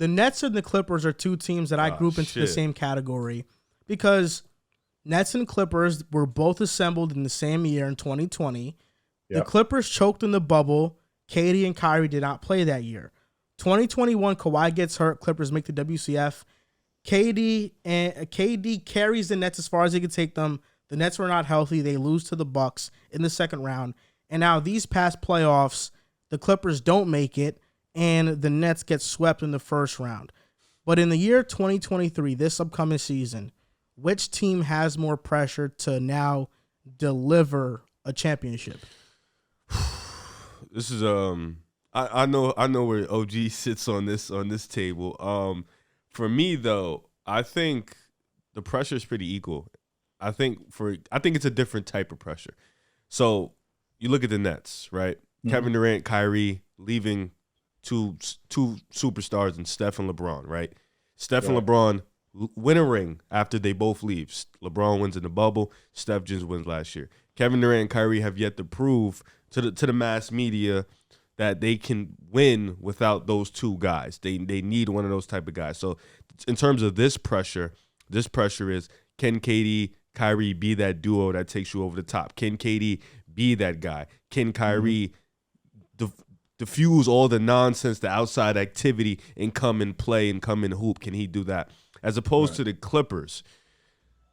The Nets and the Clippers are two teams that I group into the same category because Nets and Clippers were both assembled in the same year in 2020. Yep. The Clippers choked in the bubble. KD and Kyrie did not play that year. 2021, Kawhi gets hurt. Clippers make the WCF. KD carries the Nets as far as he could take them. The Nets were not healthy. They lose to the Bucks in the second round. And now these past playoffs, the Clippers don't make it, and the Nets get swept in the first round. But in the year 2023, this upcoming season, which team has more pressure to now deliver a championship? This is I know where OG sits on this table. For me though, I think the pressure is pretty equal. I think it's a different type of pressure. So you look at the Nets, right? Mm-hmm. Kevin Durant, Kyrie leaving two superstars in Steph and LeBron, right? Steph and LeBron win a ring after they both leave. LeBron wins in the bubble. Steph just wins last year. Kevin Durant and Kyrie have yet to prove to the mass media that they can win without those two guys. They need one of those type of guys. So in terms of this pressure is, can KD, Kyrie be that duo that takes you over the top? Can KD be that guy? Can Kyrie diffuse all the nonsense, the outside activity, and come and play and come and hoop? Can he do that? As opposed to the Clippers.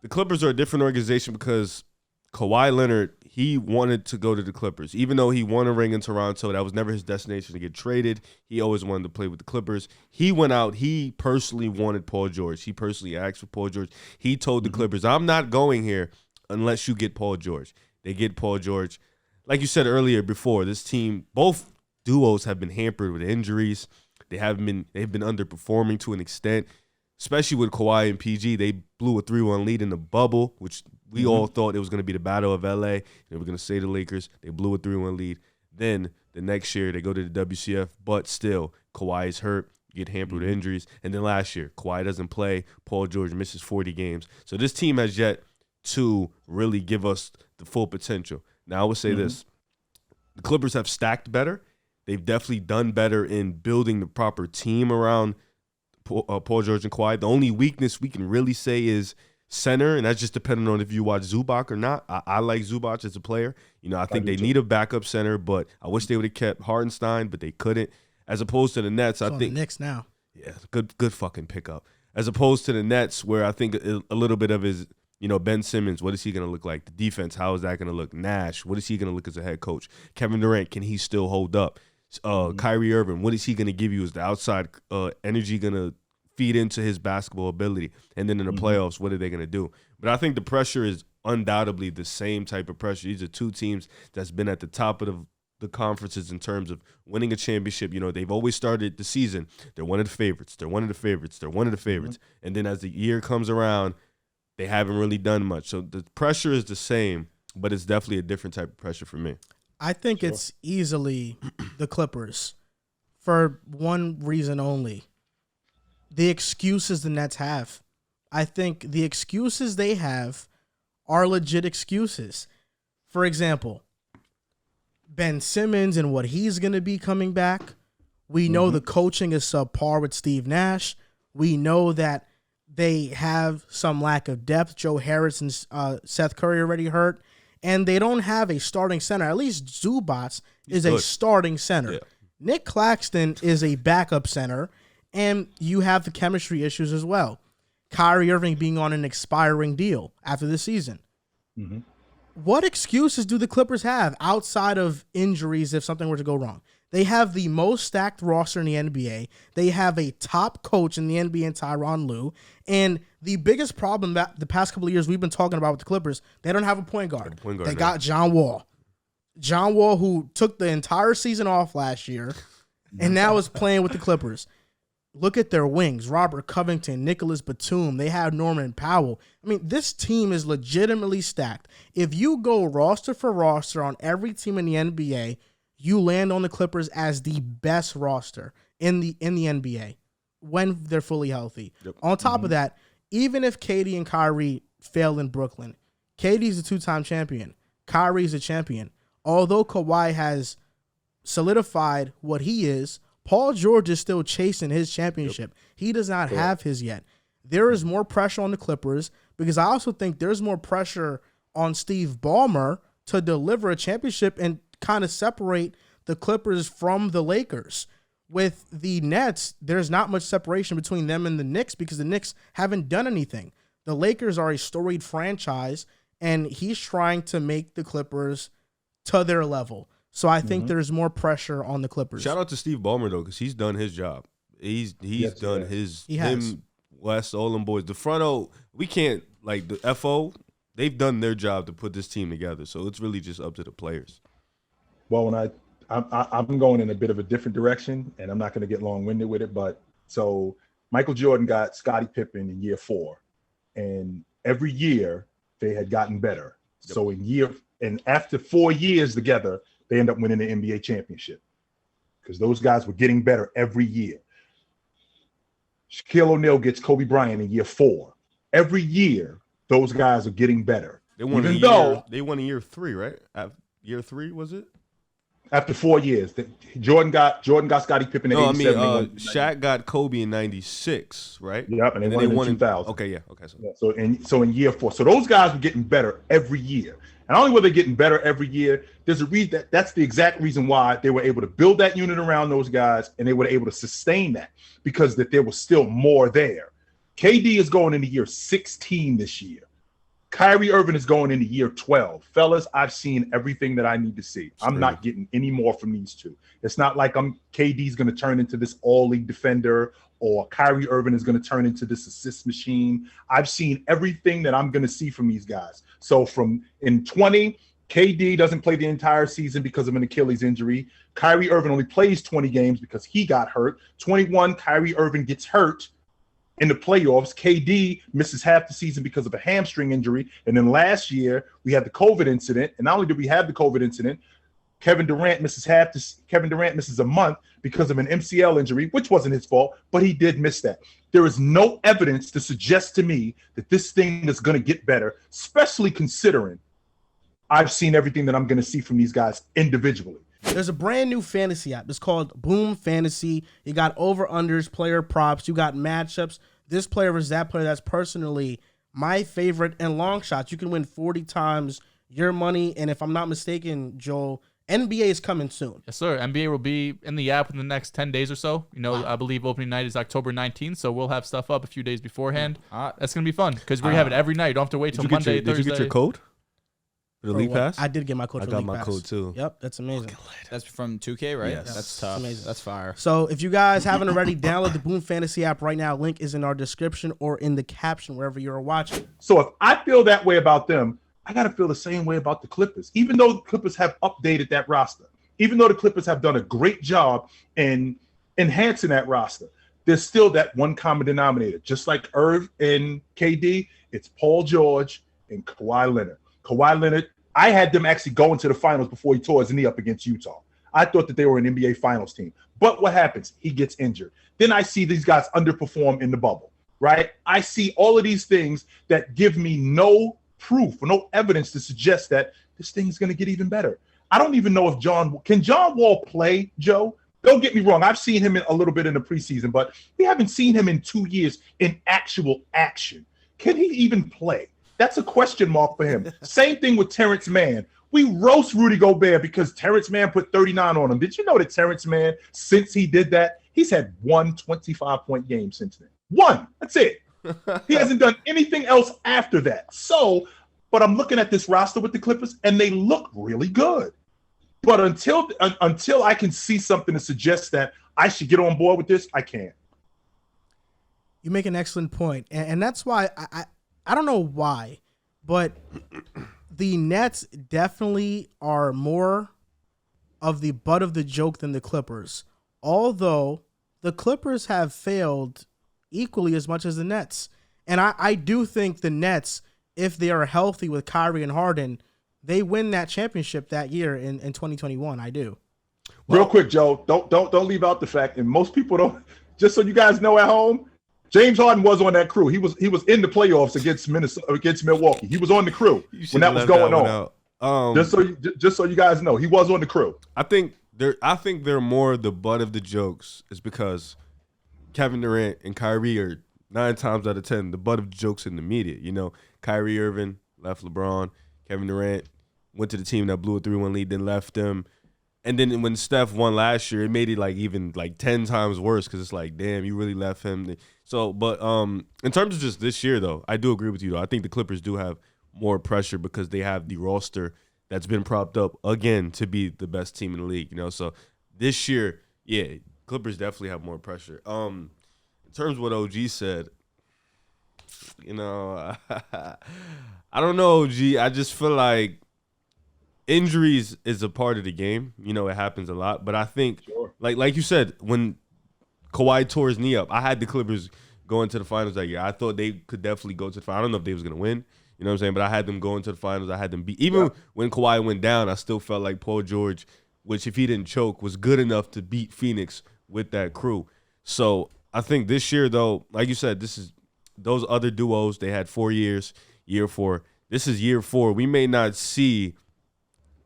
The Clippers are a different organization because Kawhi Leonard, he wanted to go to the Clippers. Even though he won a ring in Toronto, that was never his destination to get traded. He always wanted to play with the Clippers. He went out. He personally wanted Paul George. He personally asked for Paul George. He told the Clippers, I'm not going here unless you get Paul George. They get Paul George. Like you said earlier before, this team, both duos have been hampered with injuries. They've been underperforming to an extent, especially with Kawhi and PG. They blew a 3-1 lead in the bubble, which we all thought it was going to be the Battle of LA. They were going to say the Lakers. They blew a 3-1 lead. Then the next year they go to the WCF, but still Kawhi is hurt, get hampered with injuries. And then last year Kawhi doesn't play. Paul George misses 40 games. So this team has yet to really give us the full potential. Now I would say this. The Clippers have stacked better. They've definitely done better in building the proper team around Paul George and Kawhi. The only weakness we can really say is center, and that's just depending on if you watch Zubac or not. I like Zubac as a player. I think they need a backup center, but I wish they would have kept Hartenstein, but they couldn't. As opposed to the Nets, I think the Knicks now. Yeah, good fucking pickup. As opposed to the Nets, where I think a little bit of his, Ben Simmons, what is he going to look like? The defense, how is that going to look? Nash, what is he going to look as a head coach? Kevin Durant, can he still hold up? Kyrie Irving, what is he going to give you? Is the outside energy going to feed into his basketball ability? And then in the playoffs, what are they going to do? But I think the pressure is undoubtedly the same type of pressure. These are two teams that's been at the top of the conferences in terms of winning a championship. They've always started the season. They're one of the favorites. They're one of the favorites. They're one of the favorites. And then as the year comes around, they haven't really done much. So the pressure is the same, but it's definitely a different type of pressure for me. I think it's easily the Clippers for one reason only. The excuses the Nets have. I think the excuses they have are legit excuses. For example, Ben Simmons and what he's going to be coming back. We know the coaching is subpar with Steve Nash. We know that they have some lack of depth. Joe Harris and Seth Curry already hurt. And they don't have a starting center. At least Zubac is a starting center. Yeah. Nick Claxton is a backup center. And you have the chemistry issues as well. Kyrie Irving being on an expiring deal after the season. What excuses do the Clippers have outside of injuries if something were to go wrong? They have the most stacked roster in the NBA. They have a top coach in the NBA in Tyronn Lue. And the biggest problem that the past couple of years we've been talking about with the Clippers, they don't have a point guard. They got John Wall. John Wall, who took the entire season off last year and now is playing with the Clippers. Look at their wings. Robert Covington, Nicholas Batum. They have Norman Powell. I mean, this team is legitimately stacked. If you go roster for roster on every team in the NBA, you land on the Clippers as the best roster in the NBA when they're fully healthy. Yep. On top of that, even if KD and Kyrie fail in Brooklyn, KD's a two-time champion. Kyrie's a champion. Although Kawhi has solidified what he is, Paul George is still chasing his championship. He does not have his yet. There is more pressure on the Clippers because I also think there's more pressure on Steve Ballmer to deliver a championship and kind of separate the Clippers from the Lakers. With the Nets, there's not much separation between them and the Knicks because the Knicks haven't done anything. The Lakers are a storied franchise, and he's trying to make the Clippers to their level. So I think there's more pressure on the Clippers. Shout out to Steve Ballmer, though, because he's done his job. He's done his, him, West, all them boys. The front O, we can't, like the FO, they've done their job to put this team together. So it's really just up to the players. Well, when I'm going in a bit of a different direction, and I'm not going to get long-winded with it, but so Michael Jordan got Scottie Pippen in year 4, and every year they had gotten better. Yep. So after 4 years together, they end up winning the NBA championship because those guys were getting better every year. Shaquille O'Neal gets Kobe Bryant in year 4. Every year, those guys are getting better. They won in year 3, right? Year 3, was it? After 4 years, Jordan got Scottie Pippen in 87. Shaq got Kobe in 96, right? Yep, and they won in 2000. Okay, yeah. Okay. So in year 4. So those guys were getting better every year. And not only were they getting better every year, there's a reason that's the exact reason why they were able to build that unit around those guys and they were able to sustain that because that there was still more there. KD is going into year 16 this year. Kyrie Irving is going into year 12. Fellas, I've seen everything that I need to see. I'm not getting any more from these two. It's not like KD's going to turn into this all-league defender or Kyrie Irving is going to turn into this assist machine. I've seen everything that I'm going to see from these guys. So from in 20, KD doesn't play the entire season because of an Achilles injury. Kyrie Irving only plays 20 games because he got hurt. 21, Kyrie Irving gets hurt in the playoffs. KD misses half the season because of a hamstring injury. And then last year, we had the COVID incident. And not only did we have the COVID incident, Kevin Durant misses a month because of an MCL injury, which wasn't his fault, but he did miss that. There is no evidence to suggest to me that this thing is going to get better, especially considering I've seen everything that I'm going to see from these guys individually. There's a brand new fantasy app. It's called Boom Fantasy. You got over-unders, player props. You got matchups. This player versus that player. That's personally my favorite. And long shots. You can win 40 times your money. And if I'm not mistaken, Joel, NBA is coming soon. Yes, sir. NBA will be in the app in the next 10 days or so. You know, I believe opening night is October 19th, so we'll have stuff up a few days beforehand. That's going to be fun because we have it every night. You don't have to wait till Monday, Thursday. Did you get your code? The League Pass? I did get my code for League Pass. I got my code too. Yep, that's amazing. That's from 2K, right? Yes. That's tough. Amazing. That's fire. So if you guys haven't already, download the Boom Fantasy app right now. Link is in our description or in the caption wherever you're watching. So if I feel that way about them, I got to feel the same way about the Clippers, even though the Clippers have updated that roster. Even though the Clippers have done a great job in enhancing that roster, there's still that one common denominator. Just like Irv and KD, it's Paul George and Kawhi Leonard. Kawhi Leonard, I had them actually go into the finals before he tore his knee up against Utah. I thought that they were an NBA finals team. But what happens? He gets injured. Then I see these guys underperform in the bubble, right? I see all of these things that give me no proof or no evidence to suggest that this thing is going to get even better. I don't even know if John Wall play, Joe? Don't get me wrong. I've seen him a little bit in the preseason, but we haven't seen him in 2 years in actual action. Can he even play? That's a question mark for him. Same thing with Terrence Mann. We roast Rudy Gobert because Terrence Mann put 39 on him. Did you know that Terrence Mann, since he did that, he's had one 25-point game since then? One. That's it. He hasn't done anything else after that. But I'm looking at this roster with the Clippers, and they look really good. But until I can see something to suggest that I should get on board with this, I can't. You make an excellent point. And that's why I don't know why, but the Nets definitely are more of the butt of the joke than the Clippers. Although the Clippers have failed equally as much as the Nets. And I do think the Nets, if they are healthy with Kyrie and Harden, they win that championship that year in 2021. I do. Real quick, Joe, don't leave out the fact, and most people don't. Just so you guys know at home, James Harden was on that crew. He was in the playoffs against Milwaukee. He was on the crew when that was going on. Just so you guys know, he was on the crew. I think I think they're more the butt of the jokes is because Kevin Durant and Kyrie are 9 times out of 10 the butt of the jokes in the media. You know, Kyrie Irving left LeBron. Kevin Durant went to the team that blew a 3-1 lead, then left them. And then when Steph won last year, it made it even 10 times worse because it's like, damn, you really left him. So, but in terms of just this year, though, I do agree with you, though. I think the Clippers do have more pressure because they have the roster that's been propped up again to be the best team in the league. You know, so this year, yeah, Clippers definitely have more pressure. In terms of what OG said, you know, I don't know, OG. I just feel like injuries is a part of the game. You know, it happens a lot. But I think, like you said, when Kawhi tore his knee up, I had the Clippers going to the finals that year. I thought they could definitely go to the finals. I don't know if they was going to win. You know what I'm saying? But I had them going to the finals. I had them beat. Even when Kawhi went down, I still felt like Paul George, which if he didn't choke, was good enough to beat Phoenix with that crew. So I think this year, though, like you said, this is those other duos. They had 4 years, year 4. This is year 4. We may not see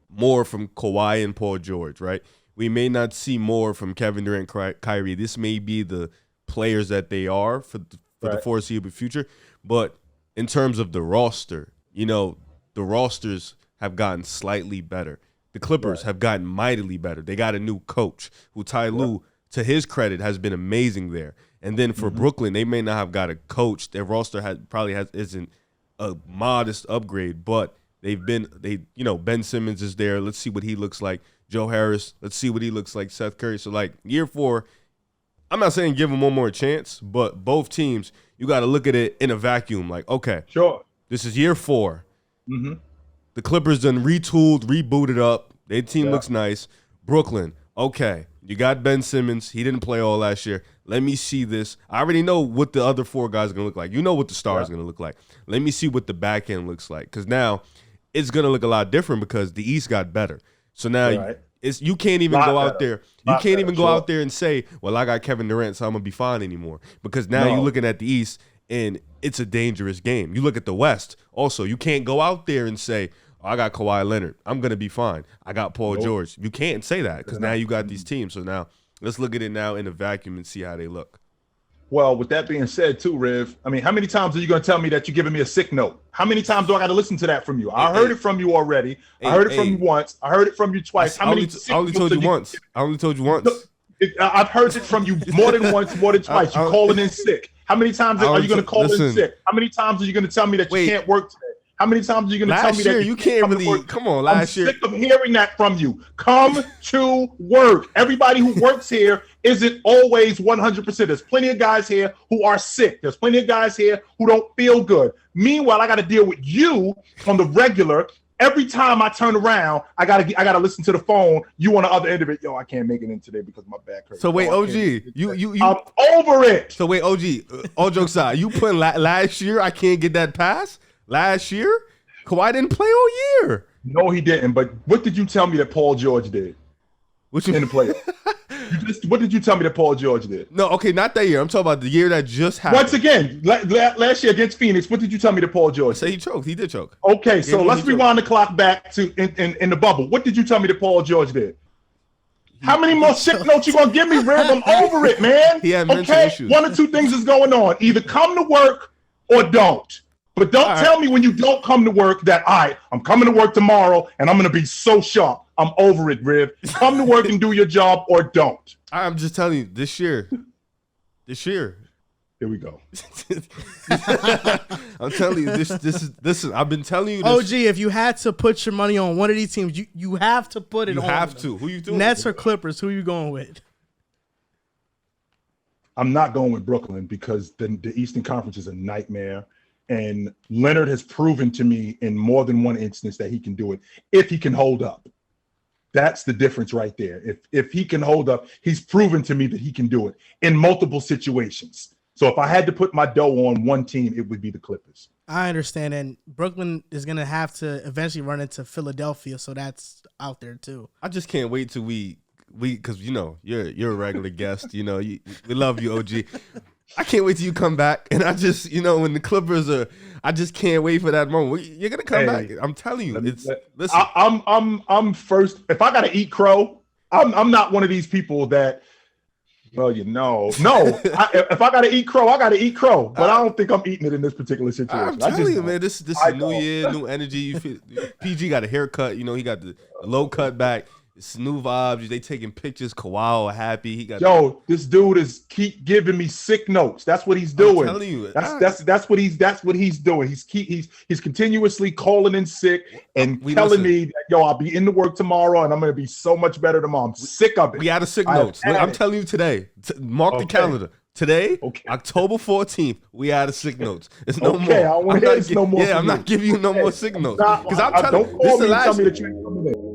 more from Kawhi and Paul George, right? We may not see more from Kevin Durant, Kyrie. This may be the players that they are for the foreseeable future. But in terms of the roster, you know, the rosters have gotten slightly better. The Clippers have gotten mightily better. They got a new coach who, Ty Lue, to his credit, has been amazing there. And then for Brooklyn, they may not have got a coach. Their roster isn't a modest upgrade, but Ben Simmons is there. Let's see what he looks like. Joe Harris, let's see what he looks like. Seth Curry. So, like, year 4, I'm not saying give them one more chance, but both teams, you got to look at it in a vacuum. Like, okay, this is year 4. Mm-hmm. The Clippers done retooled, rebooted up. Their team looks nice. Brooklyn, okay, you got Ben Simmons. He didn't play all last year. Let me see this. I already know what the other 4 guys are going to look like. You know what the star is going to look like. Let me see what the back end looks like, because now it's going to look a lot different because the East got better. So now you can't even go out there. You can't even go out there and say, well, I got Kevin Durant, so I'm going to be fine anymore. Because now you're looking at the East, and it's a dangerous game. You look at the West. Also, you can't go out there and say, oh, I got Kawhi Leonard. I'm going to be fine. I got Paul George. You can't say that because now you got these teams. So now let's look at it now in a vacuum and see how they look. Well, with that being said, too, Riv, I mean, how many times are you going to tell me that you're giving me a sick note? How many times do I got to listen to that from you? I heard it from you already. I heard it from you once. I heard it from you twice. I only told you once. I only told you once. I've heard it from you more than once, more than twice. You're calling in sick. How many times are you going to call in sick? How many times are you going to tell me that you can't work today? How many times are you going to tell me that you can't really? Come on, last year. I'm sick of hearing that from you. Come to work. Everybody who works here isn't always 100%. There's plenty of guys here who are sick. There's plenty of guys here who don't feel good. Meanwhile, I got to deal with you on the regular. Every time I turn around, I gotta listen to the phone. You on the other end of it. Yo, I can't make it in today because my back hurts. So wait, OG, I'm over it. So wait, OG, all jokes aside, you putting last year I can't get that pass? Last year, Kawhi didn't play all year. No, he didn't. But what did you tell me that Paul George did? In the playoffs? What did you tell me that Paul George did? No, okay, not that year. I'm talking about the year that just happened. Once again, last year against Phoenix, what did you tell me that Paul George did? Say he choked. He did choke. Okay, so let's rewind the clock back to in the bubble. What did you tell me that Paul George did? How many more sick notes you gonna give me, Riv? I'm over it, man. He had mental issues. One or two things is going on. Either come to work or don't. But don't tell me when you don't come to work that I'm coming to work tomorrow and I'm going to be so sharp. I'm over it, Riv. Come to work and do your job or don't. I'm just telling you, this year. Here we go. I'm telling you, this is. I've been telling you this. OG, if you had to put your money on one of these teams, you have to put it on. You have to. Who you doing? Nets or Clippers? Who are you going with? I'm not going with Brooklyn because the Eastern Conference is a nightmare. And Leonard has proven to me in more than one instance that he can do it if he can hold up. That's the difference right there. If he can hold up, he's proven to me that he can do it in multiple situations. So if I had to put my dough on one team, it would be the Clippers. I understand. And Brooklyn is going to have to eventually run into Philadelphia. So that's out there too. I just can't wait till we because you're a regular guest. We love you, OG. I can't wait till you come back. And I just, when the Clippers I just can't wait for that moment. You're gonna come back. I'm telling you. Listen. I'm first. If I gotta eat crow, I'm not one of these people that. Well, no. If I gotta eat crow, I gotta eat crow. But I don't think I'm eating it in this particular situation. I'm telling you, man, this is new year, new energy. You feel, PG got a haircut. You know, he got the low cut back. It's new vibes. They taking pictures. Kawhi happy. He got. This dude is keep giving me sick notes. That's what he's doing. I'm telling you, that's what he's doing. He's continuously calling in sick and telling me that I'll be in to work tomorrow and I'm gonna be so much better tomorrow. I'm sick of it. We out of sick notes. I'm telling you today. Mark the calendar. Today, October 14th, we out of sick notes. It's no more. I don't want to hear no more. Yeah, I'm not giving you no more sick notes because I'm telling you, don't call me and tell me that you ain't coming in.